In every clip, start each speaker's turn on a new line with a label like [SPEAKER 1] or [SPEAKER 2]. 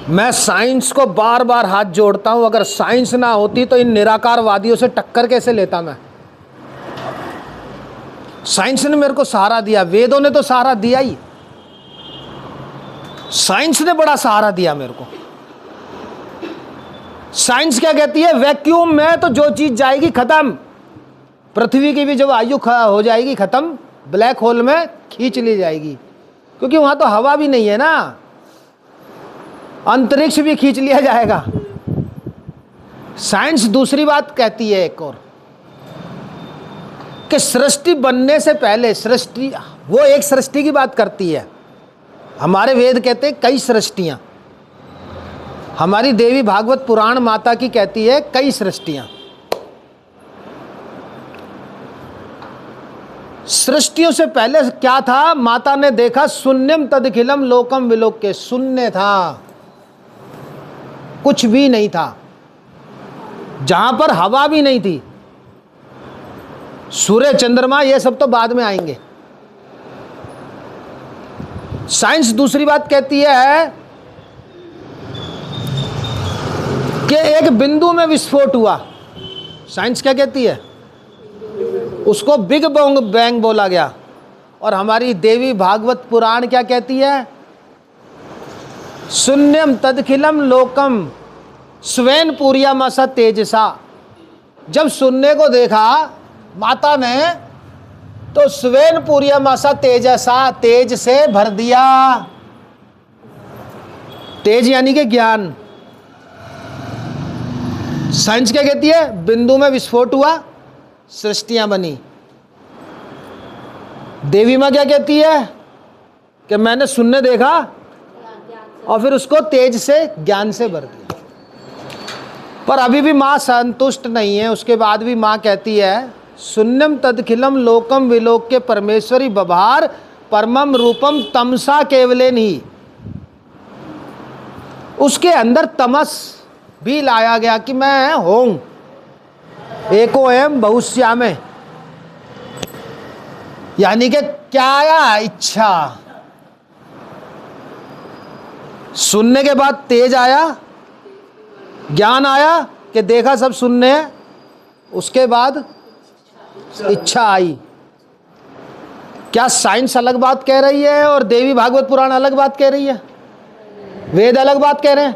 [SPEAKER 1] मैं साइंस को बार बार हाथ जोड़ता हूं, अगर साइंस ना होती तो इन निराकारवादियों से टक्कर कैसे लेता मैं। साइंस ने मेरे को सहारा दिया, वेदों ने तो सहारा दिया ही, साइंस ने बड़ा सहारा दिया मेरे को। साइंस क्या कहती है, वैक्यूम में तो जो चीज जाएगी खत्म, पृथ्वी की भी जब आयु हो जाएगी खत्म, ब्लैक होल में खींच ली जाएगी, क्योंकि वहां तो हवा भी नहीं है ना, अंतरिक्ष भी खींच लिया जाएगा। साइंस दूसरी बात कहती है एक और, कि सृष्टि बनने से पहले, सृष्टि वो एक सृष्टि की बात करती है, हमारे वेद कहते हैं कई सृष्टियां, हमारी देवी भागवत पुराण माता की कहती है कई सृष्टियां। सृष्टियों से पहले क्या था, माता ने देखा शून्यम तदखिलम लोकम विलोक्य, शून्य था, कुछ भी नहीं था, जहां पर हवा भी नहीं थी, सूर्य चंद्रमा ये सब तो बाद में आएंगे। साइंस दूसरी बात कहती है कि एक बिंदु में विस्फोट हुआ, साइंस क्या कहती है, उसको बिग बैंग बोला गया। और हमारी देवी भागवत पुराण क्या कहती है, शून्यम तदखिलम लोकम स्वेन पूर्यामसा तेजसा। जब शून्य को देखा माता ने तो स्वेन पूर्यामसा तेजसा, तेज से भर दिया, तेज यानी कि ज्ञान। साइंस क्या कहती है, बिंदु में विस्फोट हुआ, सृष्टियां बनी। देवी मां क्या कहती है कि मैंने शून्य देखा और फिर उसको तेज से ज्ञान से भर दिया। पर अभी भी मां संतुष्ट नहीं है, उसके बाद भी मां कहती है शून्यम तदखिलम लोकम विलोक्य परमेश्वरी बभार परमम रूपम तमसा केवलेन ही। उसके अंदर तमस भी लाया गया कि मैं हूं, एको एवं बहुश्यामे, यानी कि क्या आया, इच्छा। सुनने के बाद तेज आया, ज्ञान आया कि देखा सब सुनने है, उसके बाद इच्छा आई। क्या साइंस अलग बात कह रही है और देवी भागवत पुराण अलग बात कह रही है, वेद अलग बात कह रहे हैं?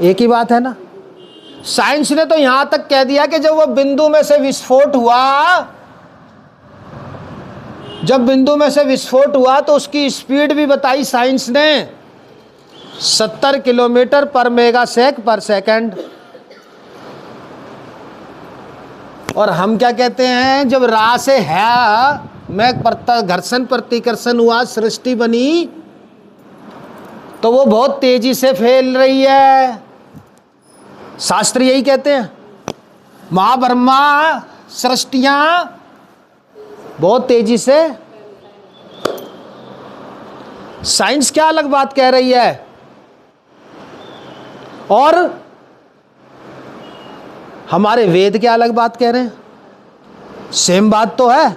[SPEAKER 1] एक ही बात है ना। साइंस ने तो यहां तक कह दिया कि जब वो बिंदु में से विस्फोट हुआ, जब बिंदु में से विस्फोट हुआ तो उसकी स्पीड भी बताई साइंस ने, 70 किलोमीटर पर मेगासेक पर सेकंड। और हम क्या कहते हैं, जब रा से है में घर्षण प्रतिकर्षण हुआ, सृष्टि बनी, तो वो बहुत तेजी से फैल रही है। शास्त्र यही कहते हैं, महाब्रह्मा सृष्टियां बहुत तेजी से। साइंस क्या अलग बात कह रही है और हमारे वेद क्या अलग बात कह रहे हैं? सेम बात तो है,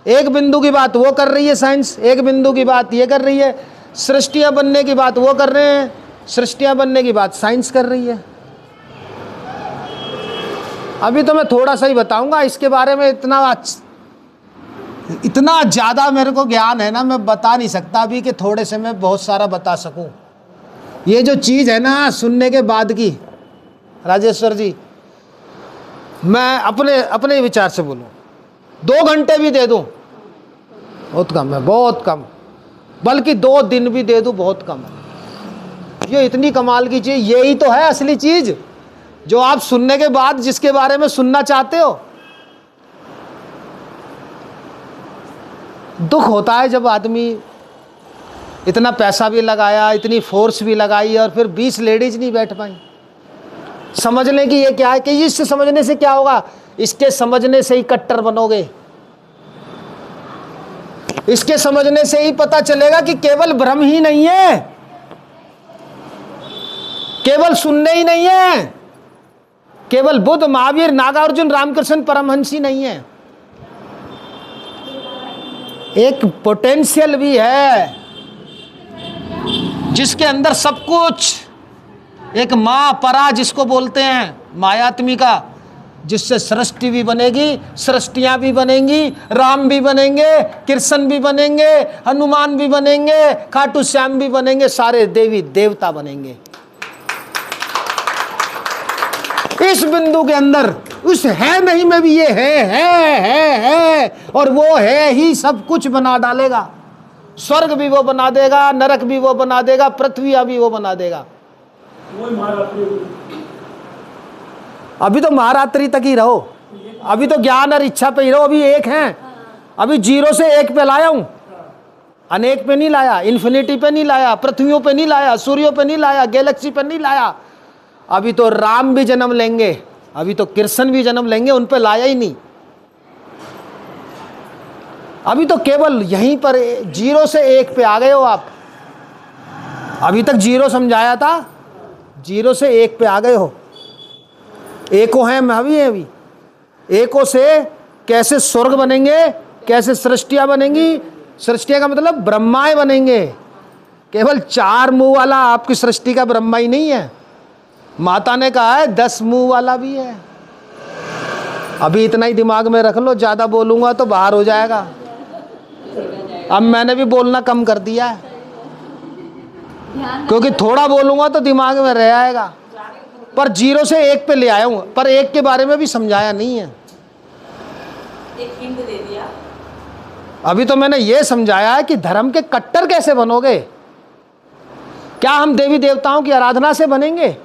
[SPEAKER 1] एक बिंदु की बात वो कर रही है साइंस, एक बिंदु की बात ये कर रही है, सृष्टियां बनने की बात वो कर रहे हैं, सृष्टियां बनने की बात साइंस कर रही है। अभी तो मैं थोड़ा सा ही बताऊंगा इसके बारे में, इतना ज़्यादा मेरे को ज्ञान है ना, मैं बता नहीं सकता अभी कि थोड़े से मैं बहुत सारा बता सकूं। ये जो चीज़ है ना सुनने के बाद की, राजेश्वर जी, मैं अपने विचार से बोलूं, 2 घंटे भी दे दूं बहुत कम है, बहुत कम, बल्कि 2 दिन भी दे दूं बहुत कम है। ये इतनी कमाल की चीज़, यही तो है असली चीज़ जो आप सुनने के बाद जिसके बारे में सुनना चाहते हो। दुख होता है जब आदमी इतना पैसा भी लगाया, इतनी फोर्स भी लगाई और फिर 20 लेडीज नहीं बैठ पाई। समझने की ये क्या है कि इससे समझने से क्या होगा, इसके समझने से ही कट्टर बनोगे, इसके समझने से ही पता चलेगा कि केवल भ्रम ही नहीं है, केवल सुनने ही नहीं है, केवल बुद्ध महावीर नागार्जुन रामकृष्ण परमहंस ही नहीं है, एक पोटेंशियल भी है, जिसके अंदर सब कुछ, एक माँ परा जिसको बोलते हैं मायात्मिका, जिससे सृष्टि भी बनेगी, सृष्टियां भी बनेंगी, राम भी बनेंगे, कृष्ण भी बनेंगे, हनुमान भी बनेंगे, खाटू श्याम भी बनेंगे, सारे देवी देवता बनेंगे। इस बिंदु के अंदर उस है नहीं में भी ये है और वो है ही सब कुछ बना डालेगा। स्वर्ग भी वो बना देगा, नरक भी वो बना देगा, पृथ्वी भी वो बना देगा। अभी तो महारात्रि तक ही रहो, अभी तो ज्ञान और इच्छा पे ही रहो। अभी एक हैं, अभी 0 से 1 पे लाया हूं, अनेक पे नहीं लाया, इन्फिनिटी पे नहीं लाया, पृथ्वियों पे नहीं लाया, सूर्यों पे नहीं लाया, गैलेक्सी पे नहीं लाया। अभी तो राम भी जन्म लेंगे, अभी तो कृष्ण भी जन्म लेंगे, उन पे लाया ही नहीं। अभी तो केवल यहीं पर 0 से 1 पे आ गए हो आप। अभी तक 0 समझाया था, 0 से 1 पे आ गए हो। एको हैं, मैं भी है। अभी एको से कैसे स्वर्ग बनेंगे, कैसे सृष्टियां बनेंगी। सृष्टियां का मतलब ब्रह्माएं बनेंगे। केवल 4 मुंह वाला आपकी सृष्टि का ब्रह्मा ही नहीं है, माता ने कहा है 10 मुंह वाला भी है। अभी इतना ही दिमाग में रख लो, ज्यादा बोलूंगा तो बाहर हो जाएगा। अब मैंने भी बोलना कम कर दिया है, क्योंकि थोड़ा बोलूंगा तो दिमाग में रह आएगा। पर 0 से 1 पे ले आया हूं, पर 1 के बारे में भी समझाया नहीं है।
[SPEAKER 2] एक हिंट दे दिया।
[SPEAKER 1] अभी तो मैंने ये समझाया है कि धर्म के कट्टर कैसे बनोगे। क्या हम देवी देवताओं की आराधना से बनेंगे?